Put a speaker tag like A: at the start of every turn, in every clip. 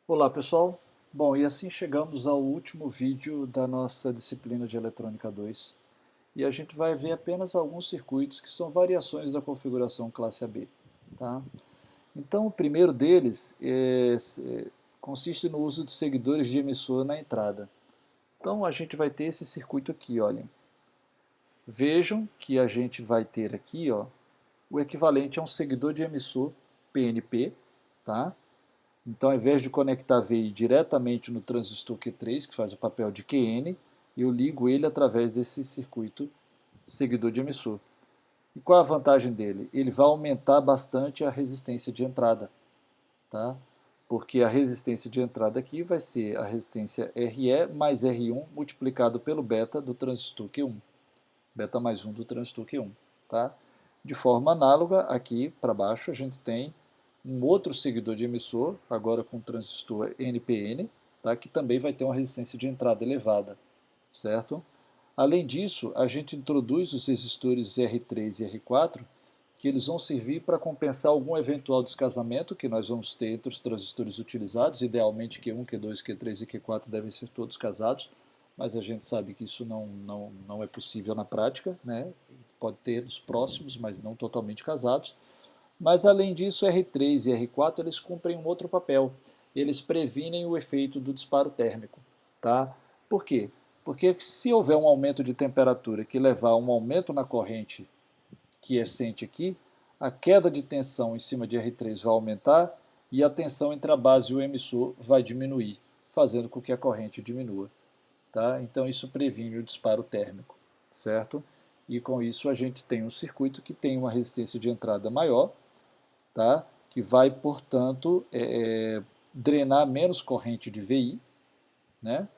A: Olá pessoal, bom, e assim chegamos ao último vídeo da nossa disciplina de Eletrônica 2 e a gente vai ver apenas alguns circuitos que são variações da configuração classe AB. Tá? Então o primeiro deles consiste no uso de seguidores de emissor na entrada. Então a gente vai ter esse circuito aqui, olhem. Vejam que a gente vai ter aqui o equivalente a um seguidor de emissor PNP, tá? Então, ao invés de conectar VI diretamente no transistor Q3, que faz o papel de QN, eu ligo ele através desse circuito seguidor de emissor. E qual é a vantagem dele? Ele vai aumentar bastante a resistência de entrada, tá? Porque a resistência de entrada aqui vai ser a resistência RE mais R1 multiplicado pelo beta do transistor Q1, beta mais 1 do transistor Q1. Tá? De forma análoga, aqui para baixo a gente tem um outro seguidor de emissor, agora com transistor NPN, tá? Que também vai ter uma resistência de entrada elevada, certo? Além disso, a gente introduz os resistores R3 e R4, que eles vão servir para compensar algum eventual descasamento que nós vamos ter entre os transistores utilizados. Idealmente Q1, Q2, Q3 e Q4 devem ser todos casados, mas a gente sabe que isso não é possível na prática, né? Pode ter os próximos, mas não totalmente casados. Mas além disso, R3 e R4 eles cumprem um outro papel. Eles previnem o efeito do disparo térmico. Tá? Por quê? Porque se houver um aumento de temperatura que levar a um aumento na corrente quiescente aqui, a queda de tensão em cima de R3 vai aumentar e a tensão entre a base e o emissor vai diminuir, fazendo com que a corrente diminua. Tá? Então isso previne o disparo térmico, certo? E com isso a gente tem um circuito que tem uma resistência de entrada maior, tá? Que vai, portanto, drenar menos corrente de VI, né?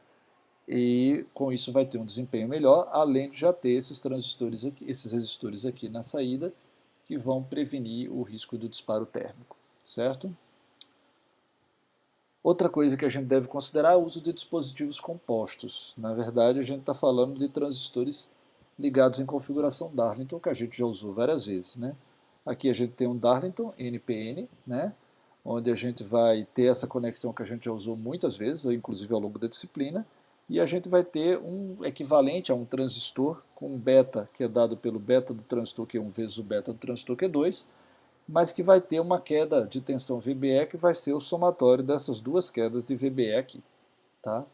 A: E com isso vai ter um desempenho melhor, além de já ter esses transistores aqui, esses resistores aqui na saída, que vão prevenir o risco do disparo térmico, certo? Outra coisa que a gente deve considerar é o uso de dispositivos compostos. Na verdade, a gente está falando de transistores ligados em configuração Darlington, que a gente já usou várias vezes, né? Aqui a gente tem um Darlington NPN, né? Onde a gente vai ter essa conexão que a gente já usou muitas vezes, inclusive ao longo da disciplina, e a gente vai ter um equivalente a um transistor com um beta, que é dado pelo beta do transistor Q1 vezes o beta do transistor Q2, mas que vai ter uma queda de tensão VBE que vai ser o somatório dessas duas quedas de VBE aqui. Tá?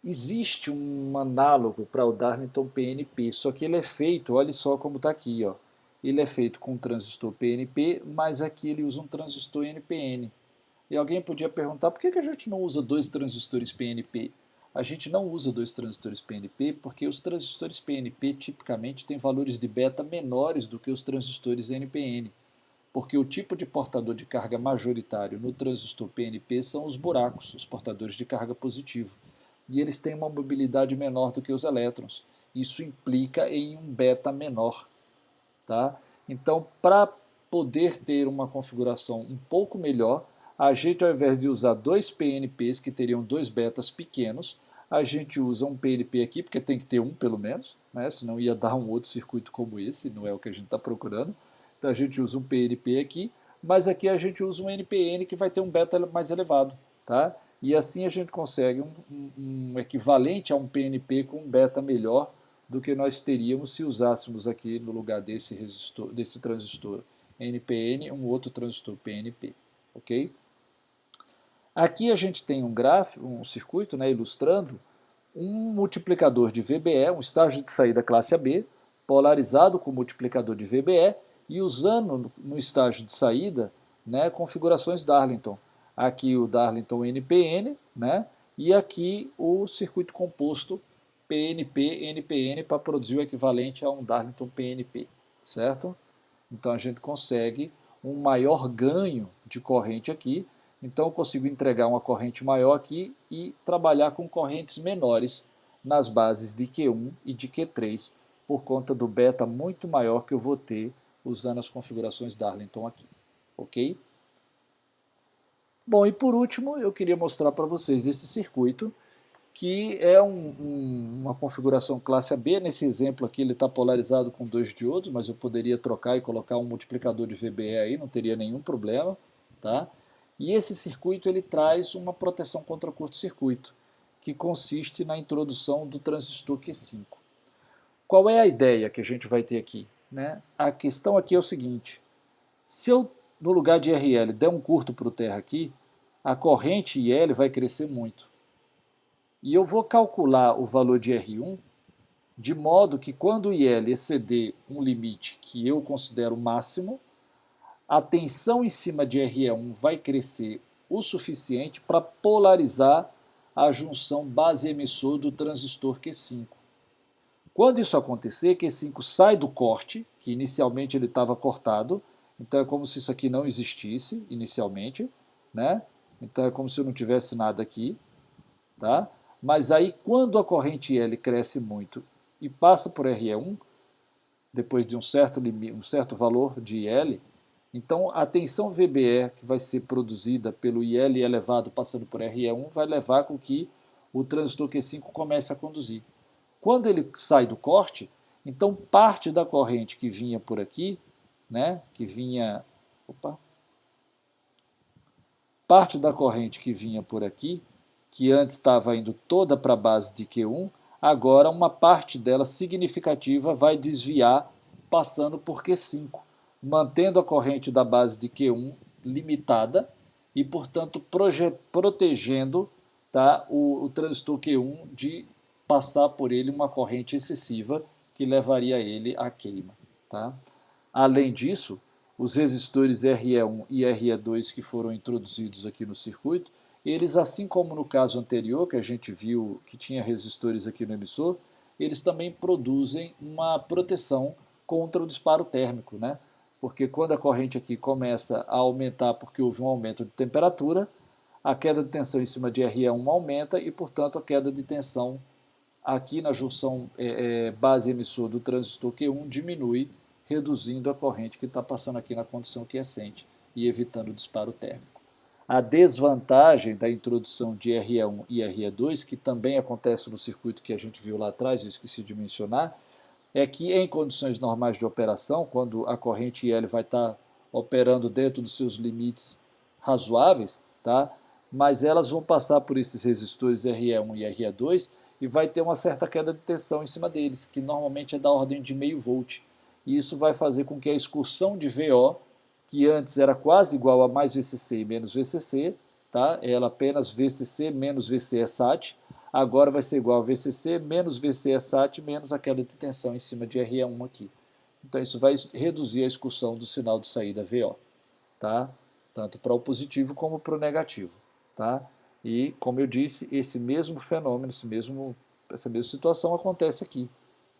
A: Existe um análogo para o Darlington PNP, só que ele é feito, olha só como está aqui, ó. Ele é feito com um transistor PNP, mas aqui ele usa um transistor NPN. E alguém podia perguntar por que a gente não usa dois transistores PNP? A gente não usa dois transistores PNP porque os transistores PNP tipicamente têm valores de beta menores do que os transistores NPN, porque o tipo de portador de carga majoritário no transistor PNP são os buracos, os portadores de carga positivo, e eles têm uma mobilidade menor do que os elétrons. Isso implica em um beta menor. Tá? Então, para poder ter uma configuração um pouco melhor, a gente, ao invés de usar dois PNPs que teriam dois betas pequenos, a gente usa um PNP aqui, porque tem que ter um pelo menos, né? Senão ia dar um outro circuito como esse, não é o que a gente está procurando. Então a gente usa um PNP aqui, mas aqui a gente usa um NPN que vai ter um beta mais elevado. Tá? E assim a gente consegue um equivalente a um PNP com um beta melhor do que nós teríamos se usássemos aqui no lugar desse resistor, desse transistor NPN, um outro transistor PNP, ok? Aqui a gente tem um gráfico, um circuito, né, ilustrando um multiplicador de VBE, um estágio de saída classe AB, polarizado com multiplicador de VBE e usando no estágio de saída, né, configurações Darlington. Aqui o Darlington NPN, né, e aqui o circuito composto PNP-NPN para produzir o equivalente a um Darlington PNP, certo? Então a gente consegue um maior ganho de corrente aqui, então eu consigo entregar uma corrente maior aqui e trabalhar com correntes menores nas bases de Q1 e de Q3, por conta do beta muito maior que eu vou ter usando as configurações Darlington aqui, ok? Bom, e por último eu queria mostrar para vocês esse circuito, que é uma configuração classe AB. Nesse exemplo aqui ele está polarizado com dois diodos, mas eu poderia trocar e colocar um multiplicador de VBE aí, não teria nenhum problema. Tá? E esse circuito ele traz uma proteção contra curto-circuito, que consiste na introdução do transistor Q5. Qual é a ideia que a gente vai ter aqui? Né? A questão aqui é o seguinte, se eu, no lugar de RL, der um curto para o terra aqui, a corrente IL vai crescer muito. E eu vou calcular o valor de R1 de modo que quando o IL exceder um limite que eu considero máximo, a tensão em cima de RE1 vai crescer o suficiente para polarizar a junção base-emissor do transistor Q5. Quando isso acontecer, Q5 sai do corte, que inicialmente ele estava cortado, então é como se isso aqui não existisse inicialmente, né? Então é como se eu não tivesse nada aqui, tá? Mas aí quando a corrente L cresce muito e passa por RE1, depois de um certo valor de L, então a tensão VBE que vai ser produzida pelo IL elevado passando por RE1 vai levar com que o transistor Q5 comece a conduzir. Quando ele sai do corte, então parte da corrente que vinha por aqui, né, parte da corrente que vinha por aqui, que antes estava indo toda para a base de Q1, agora uma parte dela significativa vai desviar passando por Q5, mantendo a corrente da base de Q1 limitada e, portanto, protegendo, tá, o transistor Q1 de passar por ele uma corrente excessiva que levaria ele à queima. Tá? Além disso, os resistores RE1 e RE2 que foram introduzidos aqui no circuito, eles, assim como no caso anterior, que a gente viu que tinha resistores aqui no emissor, eles também produzem uma proteção contra o disparo térmico, né? Porque quando a corrente aqui começa a aumentar porque houve um aumento de temperatura, a queda de tensão em cima de RE1 aumenta e, portanto, a queda de tensão aqui na junção base emissor do transistor Q1 diminui, reduzindo a corrente que está passando aqui na condição quiescente e evitando o disparo térmico. A desvantagem da introdução de RE1 e RE2, que também acontece no circuito que a gente viu lá atrás, eu esqueci de mencionar, é que em condições normais de operação, quando a corrente IL vai estar operando dentro dos seus limites razoáveis, tá? Mas elas vão passar por esses resistores RE1 e RE2 e vai ter uma certa queda de tensão em cima deles, que normalmente é da ordem de meio volt. E isso vai fazer com que a excursão de VO, que antes era quase igual a mais VCC e menos VCC, tá? Ela apenas VCC menos VCE SAT, agora vai ser igual a VCC menos VCE SAT menos a queda de tensão em cima de RE1 aqui. Então isso vai reduzir a excursão do sinal de saída VO, tá? Tanto para o positivo como para o negativo, tá? E, como eu disse, esse mesmo fenômeno, essa mesma situação acontece aqui,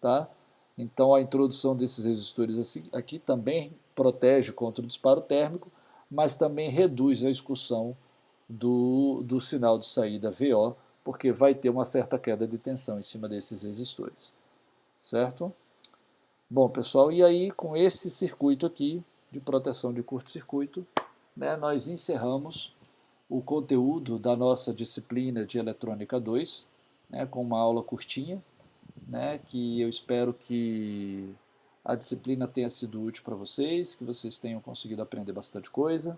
A: tá? Então a introdução desses resistores aqui também protege contra o disparo térmico, mas também reduz a excursão do sinal de saída VO, porque vai ter uma certa queda de tensão em cima desses resistores, certo? Bom, pessoal, e aí com esse circuito aqui de proteção de curto-circuito, né, nós encerramos o conteúdo da nossa disciplina de Eletrônica 2, né, com uma aula curtinha, né, que eu espero que a disciplina tenha sido útil para vocês, que vocês tenham conseguido aprender bastante coisa,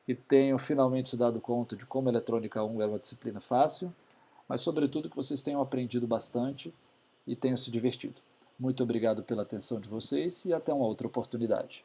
A: que tenham finalmente se dado conta de como a Eletrônica 1 é uma disciplina fácil, mas sobretudo que vocês tenham aprendido bastante e tenham se divertido. Muito obrigado pela atenção de vocês e até uma outra oportunidade.